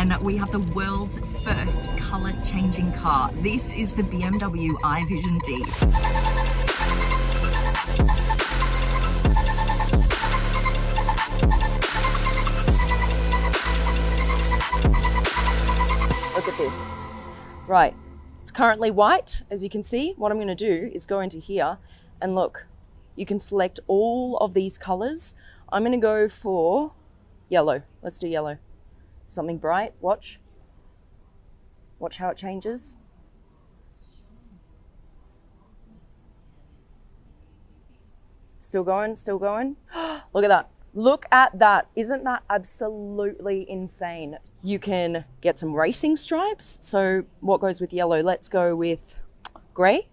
10, we have the world's first color changing car. This is the BMW iVision D. Look at this. Right, it's currently white. As you can see, what I'm going to do is go into here and look, you can select all of these colors. I'm going to go for yellow. Let's do yellow. Something bright. Watch. Watch how it changes. Still going, still going. Look at that. Look at that. Isn't that absolutely insane? You can get some racing stripes. So what goes with yellow? Let's go with gray.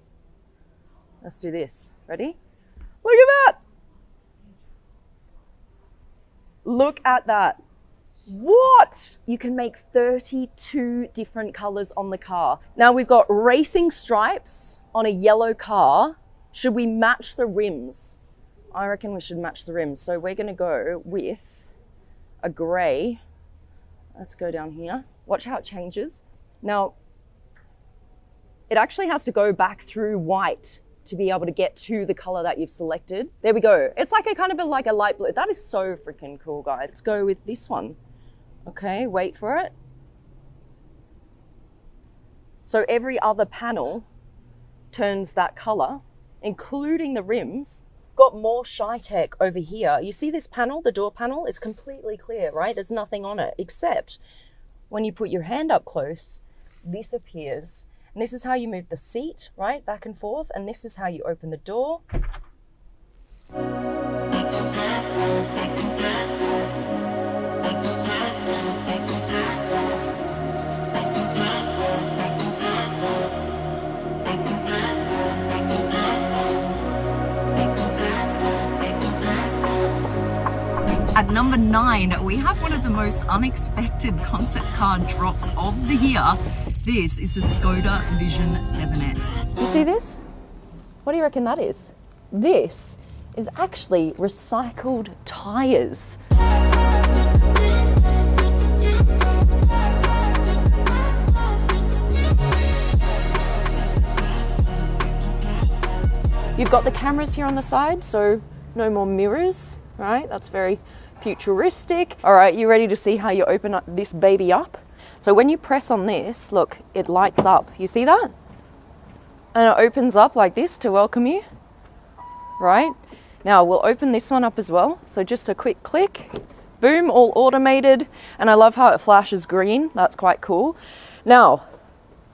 Let's do this. Ready? Look at that. Look at that. What? You can make 32 different colors on the car. Now we've got racing stripes on a yellow car. Should we match the rims? I reckon we should match the rims. So we're gonna go with a gray. Let's go down here. Watch how it changes. Now, it actually has to go back through white to be able to get to the color that you've selected. There we go. It's like a kind of like a light blue. That is so freaking cool, guys. Let's go with this one. Okay, wait for it. So every other panel turns that color, including the rims. Got more Shy-Tech over here. You see this panel, the door panel? It's completely clear, right? There's nothing on it, except when you put your hand up close, this appears. And this is how you move the seat, right? Back and forth. And this is how you open the door. At number 9, we have one of the most unexpected concept car drops of the year. This is the Skoda Vision 7S. You see this? What do you reckon that is? This is actually recycled tires. You've got the cameras here on the side, so no more mirrors, right? That's very futuristic. All right, you ready to see how you open up this baby up? So when you press on this, look, it lights up. You see that? And it opens up like this to welcome you, right? Now we'll open this one up as well. So just a quick click, boom, all automated. And I love how it flashes green. That's quite cool. Now,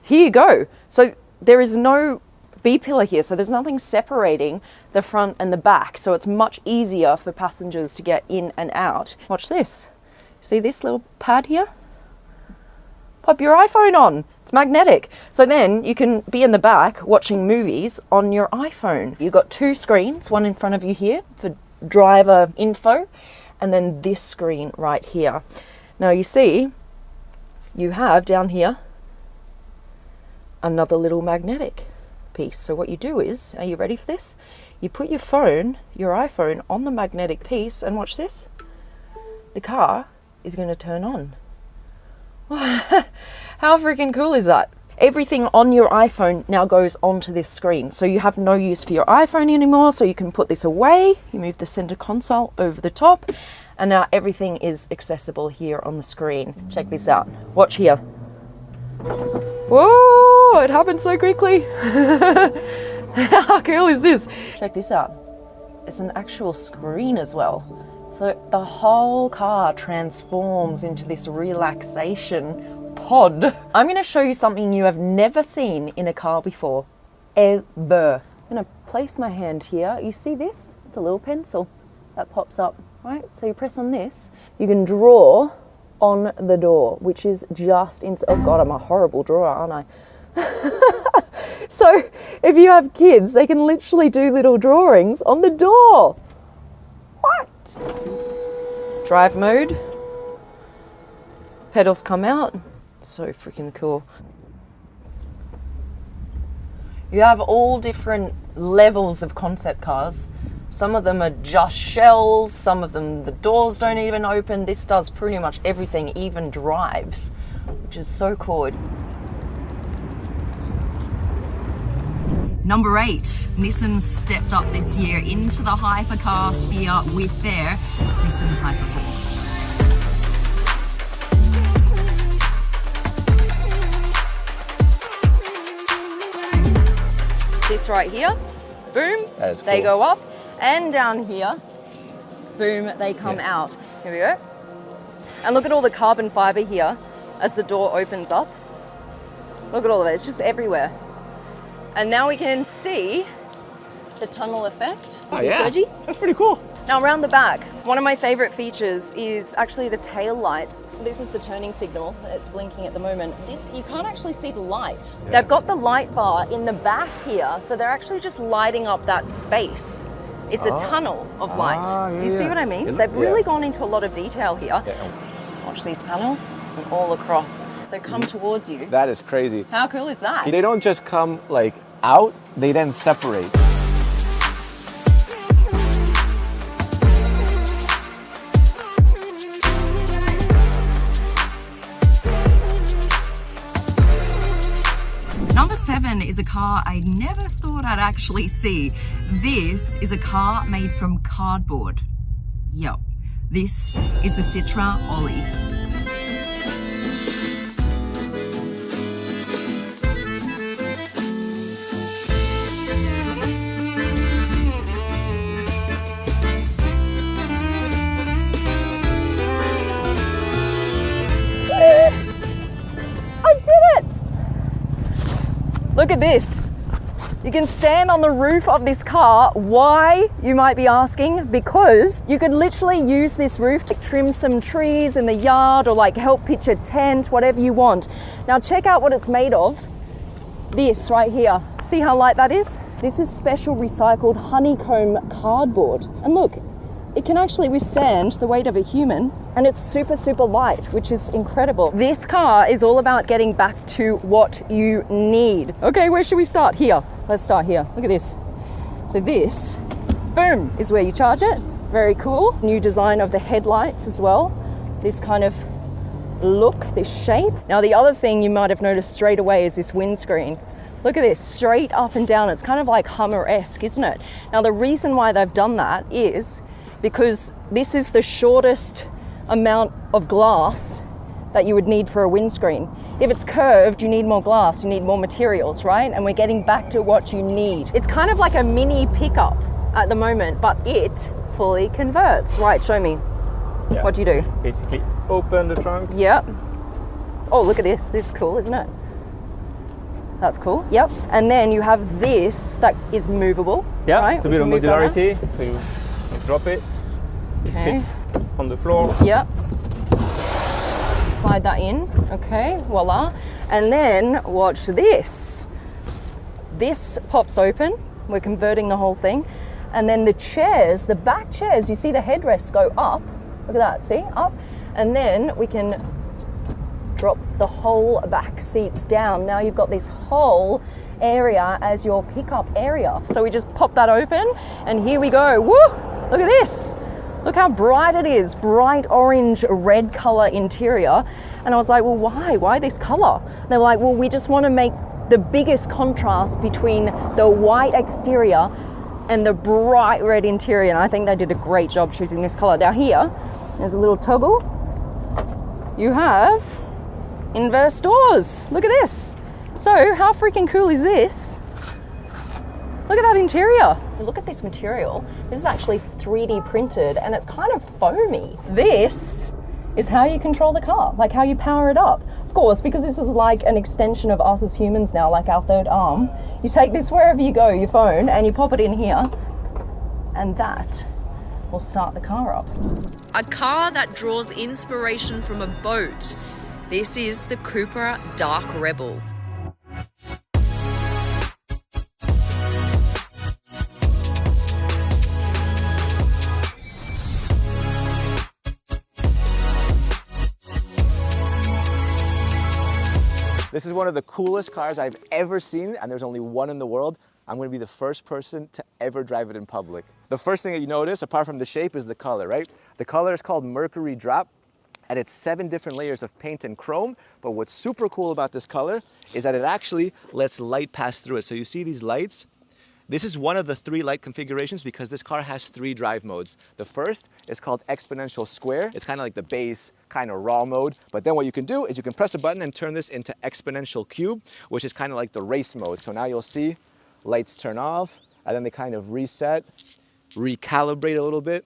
here you go. So there is no B-pillar here, so there's nothing separating the front and the back, so it's much easier for passengers to get in and out. Watch this. See this little pad here? Pop your iPhone on. It's magnetic. So then you can be in the back watching movies on your iPhone. You've got 2 screens, one in front of you here for driver info, and then this screen right here. Now you see, you have down here another little magnetic piece. So what you do is, are you ready for this? You put your phone, your iPhone, on the magnetic piece and watch this. The car is going to turn on. How freaking cool is that? Everything on your iPhone now goes onto this screen. So you have no use for your iPhone anymore. So you can put this away. You move the center console over the top. And now everything is accessible here on the screen. Check this out. Watch here. Whoa, it happened so quickly. How cool is this? Check this out. It's an actual screen as well. So the whole car transforms into this relaxation pod. I'm going to show you something you have never seen in a car before, ever. I'm going to place my hand here. You see this? It's a little pencil that pops up, right? So you press on this, you can draw on the door, which is just oh God, I'm a horrible drawer, aren't I? So if you have kids, they can literally do little drawings on the door. What? Drive mode. Pedals come out. So freaking cool. You have all different levels of concept cars. Some of them are just shells, some of them the doors don't even open. This does pretty much everything, even drives, which is so cool. Number 8, Nissan stepped up this year into the hypercar sphere with their Nissan Hyperforce. This right here, boom, That is they cool. go up, and down here, boom, they come out. Here we go. And look at all the carbon fiber here as the door opens up. Look at all of it, it's just everywhere. And now we can see the tunnel effect. Oh yeah, that's pretty cool. Now around the back, one of my favorite features is actually the tail lights. This is the turning signal, it's blinking at the moment. This, you can't actually see the light. Yeah. They've got the light bar in the back here, so they're actually just lighting up that space. It's a tunnel of light. Yeah, You see what I mean? So they've really gone into a lot of detail here. Yeah. Watch these panels and all across. They come towards you. That is crazy. How cool is that? They don't just come like out, they then separate. Number 7 is a car I never thought I'd actually see. This is a car made from cardboard. Yup, this is the Citroën Ollie. I did it! Look at this. You can stand on the roof of this car. Why, you might be asking? Because you could literally use this roof to trim some trees in the yard or like help pitch a tent, whatever you want. Now check out what it's made of. This right here. See how light that is? This is special recycled honeycomb cardboard. And look, it can actually withstand the weight of a human, and it's super, super light, which is incredible. This car is all about getting back to what you need. Okay, where should we start? Here. Let's start here. Look at this. So this, boom, is where you charge it. Very cool. New design of the headlights as well. This kind of look, this shape. Now the other thing you might have noticed straight away is this windscreen. Look at this, straight up and down. It's kind of like Hummer-esque, isn't it? Now the reason why they've done that is because this is the shortest amount of glass that you would need for a windscreen. If it's curved, you need more glass, you need more materials, right? And we're getting back to what you need. It's kind of like a mini pickup at the moment, but it fully converts. Right, show me. Yeah, What do you do? so basically open the trunk. Yep. Oh, look at this. This is cool, isn't it? That's cool. Yep. And then you have this that is movable. Yeah, right? it's a We bit of can move that around. modularity. So you drop it, it Okay. fits on the floor. Yep. Slide that in. Okay, voila. And then watch this. This pops open. We're converting the whole thing. And then the chairs, the back chairs, you see the headrests go up. Look at that, see? Up. And then we can drop the whole back seats down. Now you've got this whole area as your pickup area. So we just pop that open and here we go. Woo! Look at this. Look how bright it is. Bright orange, red color interior. And I was like, well, why? Why this color? They were like, well, we just want to make the biggest contrast between the white exterior and the bright red interior. And I think they did a great job choosing this color. Now here, there's a little toggle. You have inverse doors. Look at this. So how freaking cool is this? Look at that interior. Look at this material. This is actually 3D printed and it's kind of foamy. This is how you control the car, like how you power it up. Of course, because this is like an extension of us as humans now, like our third arm. You take this wherever you go, your phone, and you pop it in here, and that will start the car up. A car that draws inspiration from a boat. This is the Cupra Dark Rebel. This is one of the coolest cars I've ever seen, and there's only one in the world. I'm gonna be the first person to ever drive it in public. The first thing that you notice, apart from the shape, is the color, right? The color is called Mercury Drop, and it's 7 different layers of paint and chrome. But what's super cool about this color is that it actually lets light pass through it. So you see these lights? This is one of the 3 light configurations because this car has 3 drive modes. The first is called exponential square. It's kind of like the base, kind of raw mode. But then what you can do is you can press a button and turn this into exponential cube, which is kind of like the race mode. So now you'll see lights turn off, and then they kind of reset, recalibrate a little bit,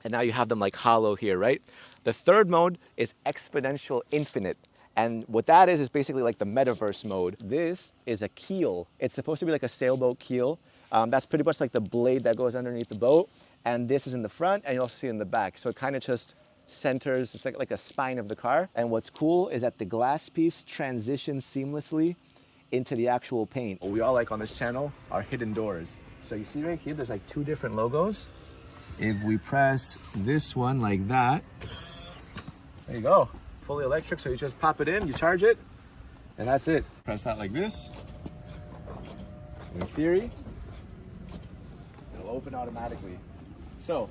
and now you have them like hollow here, right? The third mode is exponential infinite. And what that is basically like the metaverse mode. This is a keel. It's supposed to be like a sailboat keel. That's pretty much like the blade that goes underneath the boat. And this is in the front, and you also see it in the back. So it kind of just centers, it's like a spine of the car. And what's cool is that the glass piece transitions seamlessly into the actual paint. What we all like on this channel are hidden doors. So you see right here, there's like 2 different logos. If we press this one like that, there you go. Fully electric, so you just pop it in, you charge it, and that's it. Press that like this. In theory, it'll open automatically. So,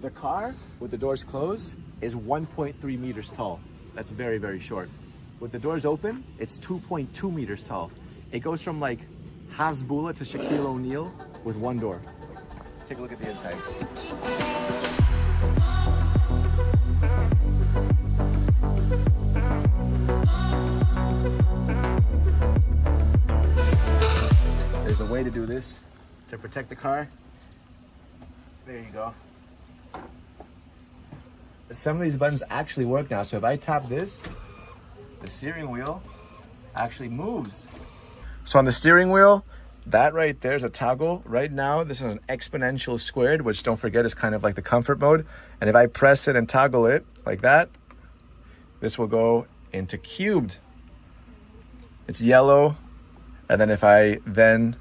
the car with the doors closed is 1.3 meters tall. That's very, very short. With the doors open, it's 2.2 meters tall. It goes from like Hasbulla to Shaquille O'Neal with 1 door. Take a look at the inside. There's a way to do this to protect the car. There you go. Some of these buttons actually work now. So if I tap this, the steering wheel actually moves. So on the steering wheel, that right there is a toggle. Right now, this is an exponential squared, which don't forget is kind of like the comfort mode. And if I press it and toggle it like that, this will go into cubed. It's yellow. And then if I then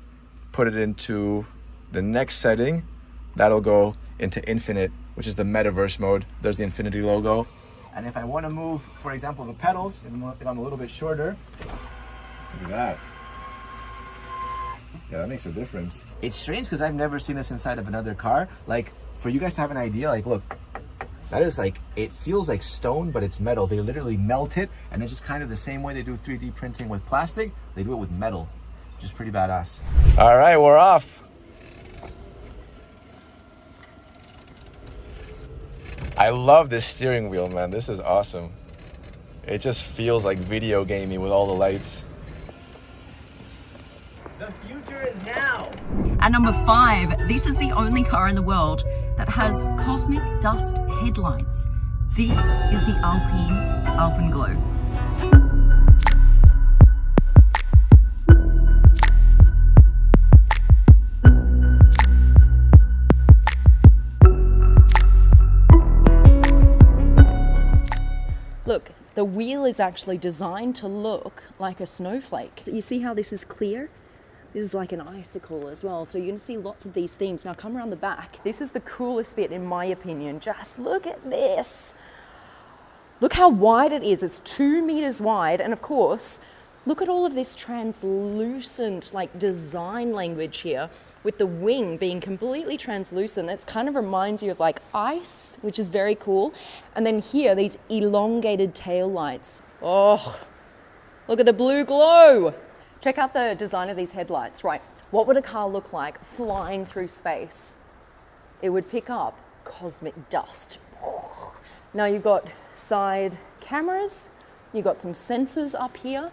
put it into the next setting, that'll go into infinite, which is the metaverse mode. There's the infinity logo. And if I want to move, for example, the pedals, if I'm a little bit shorter, look at that. Yeah, that makes a difference. It's strange because I've never seen this inside of another car. Like, for you guys to have an idea, like, look, that is like, it feels like stone, but it's metal. They literally melt it, and it's just kind of the same way they do 3D printing with plastic, they do it with metal, which is pretty badass. All right, we're off. I love this steering wheel, man. This is awesome. It just feels like video gamey with all the lights. The future is now. At number 5, this is the only car in the world that has cosmic dust headlights. This is the Alpenglow. Look, the wheel is actually designed to look like a snowflake. You see how this is clear? This is like an icicle as well. So you're gonna see lots of these themes. Now come around the back. This is the coolest bit in my opinion. Just look at this. Look how wide it is. It's 2 meters wide. And of course, look at all of this translucent like design language here with the wing being completely translucent. That kind of reminds you of like ice, which is very cool. And then here, these elongated tail lights. Oh, look at the blue glow. Check out the design of these headlights, right? What would a car look like flying through space? It would pick up cosmic dust. Now you've got side cameras, you've got some sensors up here.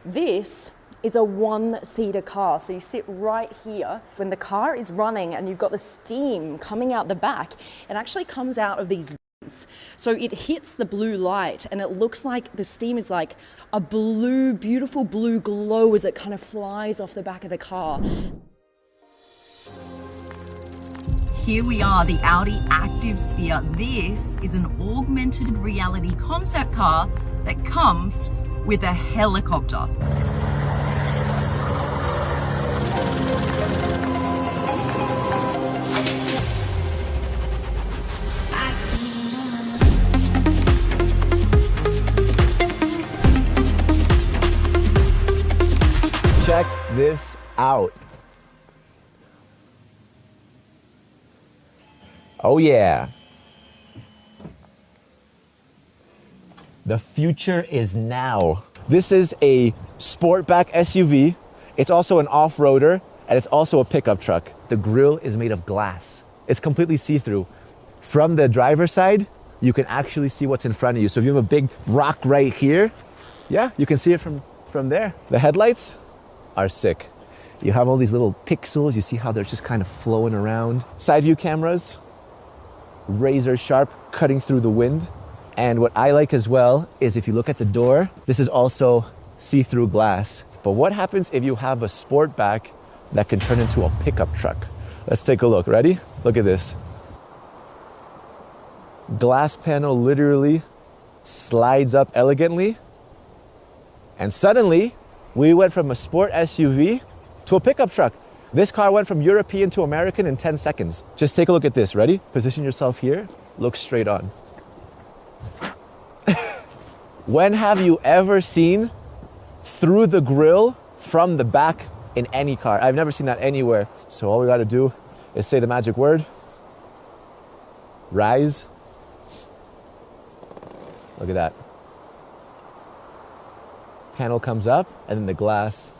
This is a 1-seater car. So you sit right here. When the car is running and you've got the steam coming out the back, it actually comes out of these vents. So it hits the blue light and it looks like the steam is like a blue, beautiful blue glow as it kind of flies off the back of the car. Here we are, the Audi Active Sphere. This is an augmented reality concept car that comes with a helicopter. Check this out. Oh yeah. The future is now. This is a Sportback SUV. It's also an off-roader, and it's also a pickup truck. The grille is made of glass. It's completely see-through. From the driver's side, you can actually see what's in front of you. So if you have a big rock right here, yeah, you can see it from there. The headlights are sick. You have all these little pixels. You see how they're just kind of flowing around. Side view cameras, razor sharp, cutting through the wind. And what I like as well is if you look at the door, this is also see-through glass. But what happens if you have a Sportback that can turn into a pickup truck? Let's take a look. Ready? Look at this. Glass panel literally slides up elegantly. And suddenly, we went from a sport SUV to a pickup truck. This car went from European to American in 10 seconds. Just take a look at this. Ready? Position yourself here. Look straight on. When have you ever seen through the grille from the back in any car? I've never seen that anywhere. So all we got to do is say the magic word. Rise. Look at that. Panel comes up and then the glass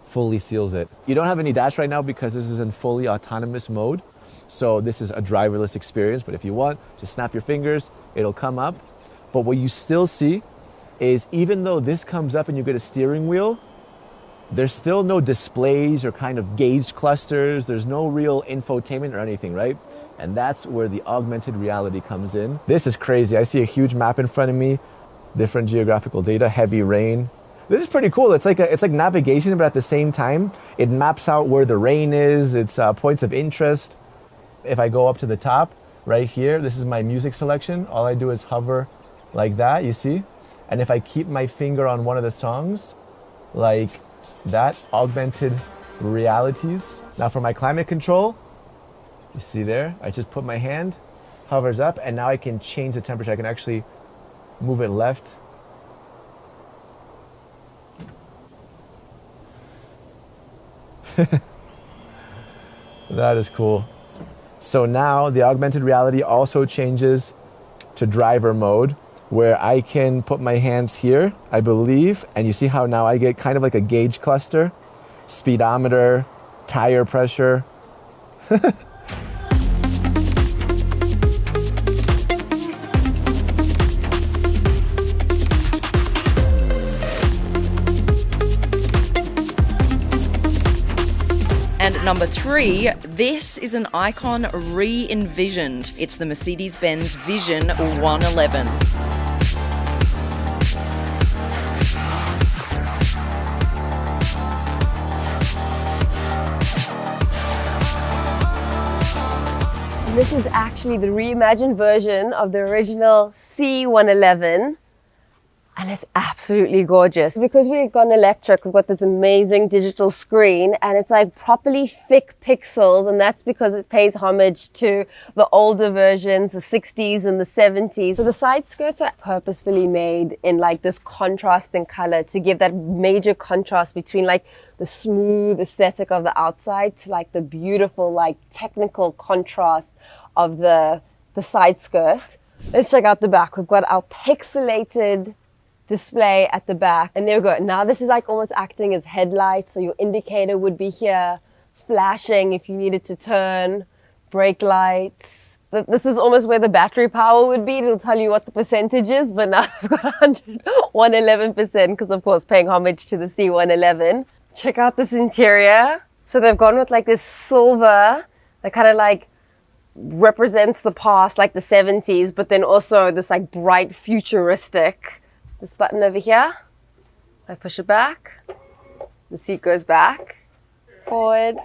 fully seals it. You don't have any dash right now because this is in fully autonomous mode. So this is a driverless experience, but if you want, just snap your fingers, it'll come up. But what you still see is even though this comes up and you get a steering wheel, there's still no displays or kind of gauge clusters. There's no real infotainment or anything, right? And that's where the augmented reality comes in. This is crazy. I see a huge map in front of me, different geographical data, heavy rain. This is pretty cool. It's like navigation, but at the same time, it maps out where the rain is. It's points of interest. If I go up to the top right here, this is my music selection. All I do is hover like that, you see? And if I keep my finger on one of the songs, like that, augmented realities. Now for my climate control, you see there, I just put my hand, hovers up, and now I can change the temperature. I can actually move it left. That is cool. So now the augmented reality also changes to driver mode, where I can put my hands here, I believe, and you see how now I get kind of like a gauge cluster, speedometer, tire pressure. And number 3, this is an icon re-envisioned. It's the Mercedes-Benz Vision 111. This is actually the reimagined version of the original C111. And it's absolutely gorgeous. Because we've gone electric, we've got this amazing digital screen and it's like properly thick pixels, and that's because it pays homage to the older versions, the 60s and the 70s. So the side skirts are purposefully made in like this contrasting color to give that major contrast between like the smooth aesthetic of the outside to like the beautiful like technical contrast of the side skirt. Let's check out the back. We've got our pixelated display at the back, and there we go. Now this is like almost acting as headlights, so your indicator would be here flashing if you needed to turn, brake lights. This is almost where the battery power would be. It'll tell you what the percentage is, but now I've got 111% because of course paying homage to the C111. Check out this interior. So they've gone with like this silver that kind of like represents the past, like the 70s, but then also this like bright futuristic. This button over here, I push it back, the seat goes back, forward.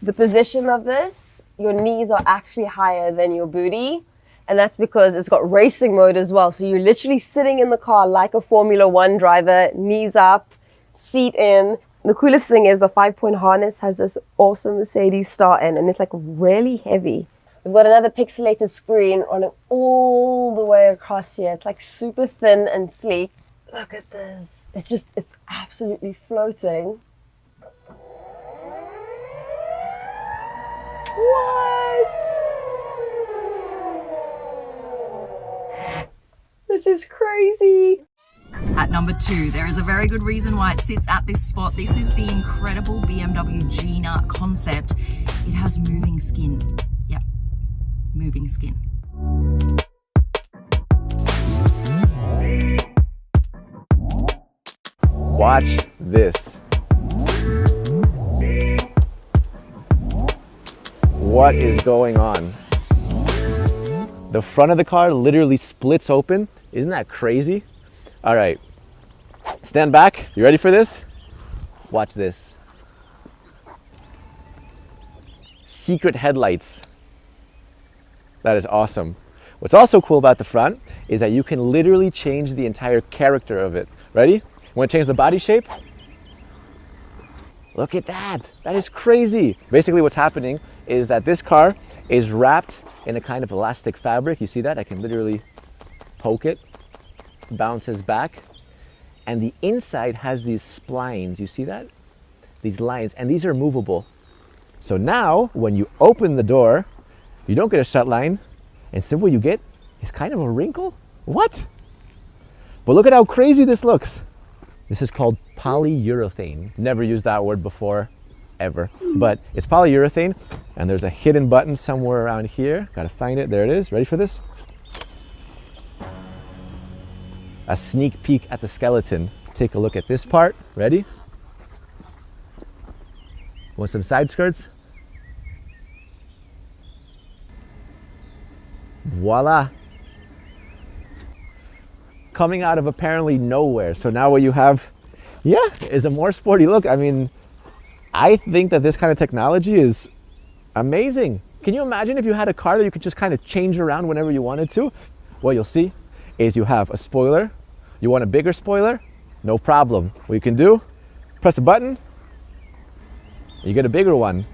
The position of this, your knees are actually higher than your booty, and that's because it's got racing mode as well. So you're literally sitting in the car like a Formula One driver, knees up, seat in. The coolest thing is the 5-point harness has this awesome Mercedes star in, and it's like really heavy. We've got another pixelated screen running all the way across here. It's like super thin and sleek. Look at this. It's absolutely floating. What? This is crazy. At number 2, there is a very good reason why it sits at this spot. This is the incredible BMW Gina concept. It has moving skin. Yep, moving skin. Watch this. What is going on? The front of the car literally splits open. Isn't that crazy? All right, stand back. You ready for this? Watch this. Secret headlights. That is awesome. What's also cool about the front is that you can literally change the entire character of it. Ready? Want to change the body shape? Look at that. That is crazy. Basically what's happening is that this car is wrapped in a kind of elastic fabric. You see that? I can literally poke it, bounces back, and the inside has these splines. You see that? These lines, and these are movable. So now when you open the door, you don't get a shut line. Instead what you get is kind of a wrinkle. What? But look at how crazy this looks. This is called polyurethane. Never used that word before, ever. But it's polyurethane, and there's a hidden button somewhere around here. Gotta find it. There it is. Ready for this? A sneak peek at the skeleton. Take a look at this part. Ready? Want some side skirts? Voila. Coming out of apparently nowhere. So now what you have, yeah, is a more sporty look. I mean, I think that this kind of technology is amazing. Can you imagine if you had a car that you could just kind of change around whenever you wanted to? What you'll see is you have a spoiler. You want a bigger spoiler? No problem. What you can do, press a button, you get a bigger one.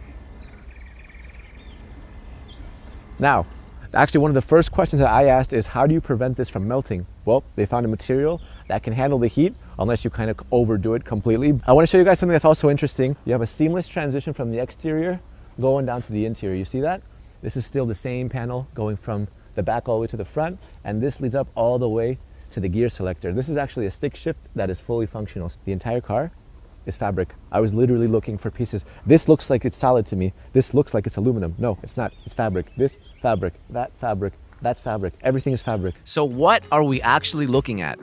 Now, actually one of the first questions that I asked is how do you prevent this from melting? Well, they found a material that can handle the heat unless you kind of overdo it completely. I want to show you guys something that's also interesting. You have a seamless transition from the exterior going down to the interior. You see that? This is still the same panel going from the back all the way to the front, and this leads up all the way to the gear selector. This is actually a stick shift that is fully functional. The entire car is fabric. I was literally looking for pieces. This looks like it's solid to me. This looks like it's aluminum. No, it's not. It's fabric. This fabric, that fabric, that's fabric. Everything is fabric. So what are we actually looking at?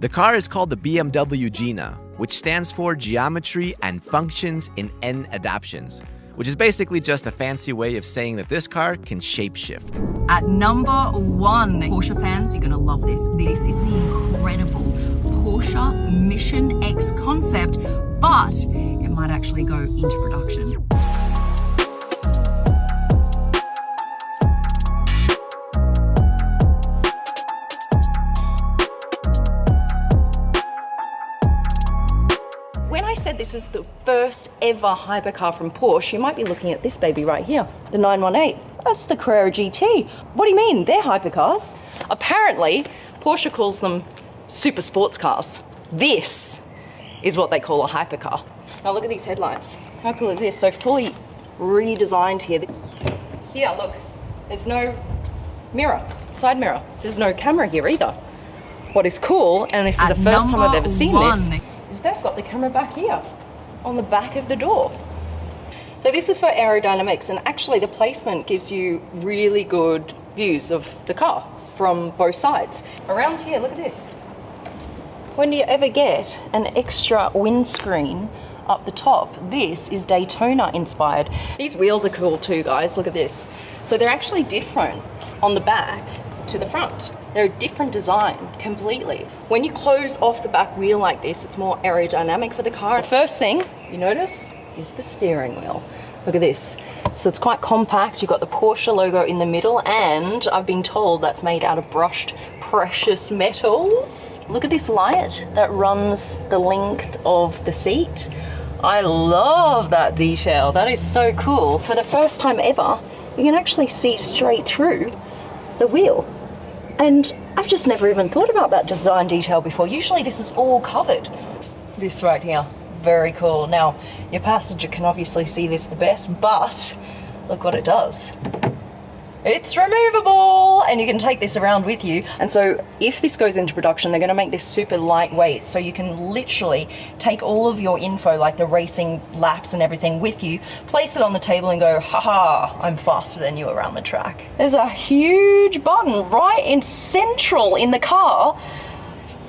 The car is called the BMW Gina, which stands for Geometry and Functions in N Adaptions, which is basically just a fancy way of saying that this car can shapeshift. At number 1, Porsche fans, you're gonna love this. This is the incredible Porsche Mission X concept, but it might actually go into production. When I said this is the first ever hypercar from Porsche, you might be looking at this baby right here, the 918. That's the Carrera GT. What do you mean? They're hypercars. Apparently, Porsche calls them super sports cars. This is what they call a hypercar. Now look at these headlights. How cool is this? So fully redesigned here. Here, look, there's no mirror, side mirror. There's no camera here either. What is cool, and this is the first time I've ever seen this, is they've got the camera back here on the back of the door. So this is for aerodynamics, and actually the placement gives you really good views of the car from both sides. Around here, look at this. When do you ever get an extra windscreen up the top? This is Daytona inspired. These wheels are cool too, guys. Look at this. So they're actually different on the back to the front. They're a different design completely. When you close off the back wheel like this, it's more aerodynamic for the car. The first thing you notice is the steering wheel. Look at this. So it's quite compact. You've got the Porsche logo in the middle, and I've been told that's made out of brushed precious metals. Look at this light that runs the length of the seat. I love that detail. That is so cool. For the first time ever, you can actually see straight through the wheel. And I've just never even thought about that design detail before. Usually this is all covered. This right here, very cool. Now, your passenger can obviously see this the best, but look what it does. It's removable, and you can take this around with you. And so if this goes into production, they're going to make this super lightweight, so you can literally take all of your info, like the racing laps and everything, with you, place it on the table and go, haha, I'm faster than you around the track. There's a huge button right in central in the car.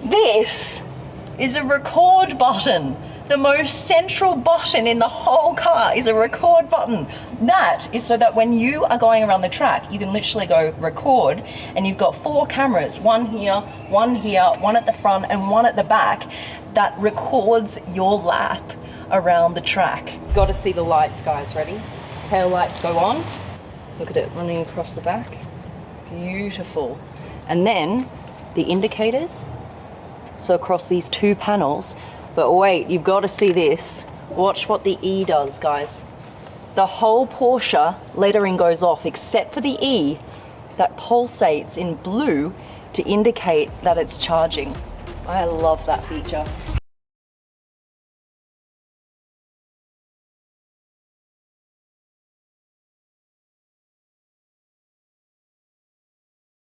This is a record button. The most central button in the whole car is a record button. That is so that when you are going around the track, you can literally go record, and you've got 4 cameras, one here, one at the front, and one at the back, that records your lap around the track. Got to see the lights, guys. Ready? Tail lights go on. Look at it running across the back. Beautiful. And then the indicators, so across these 2 panels. But wait, you've got to see this. Watch what the E does, guys. The whole Porsche lettering goes off except for the E that pulsates in blue to indicate that it's charging. I love that feature.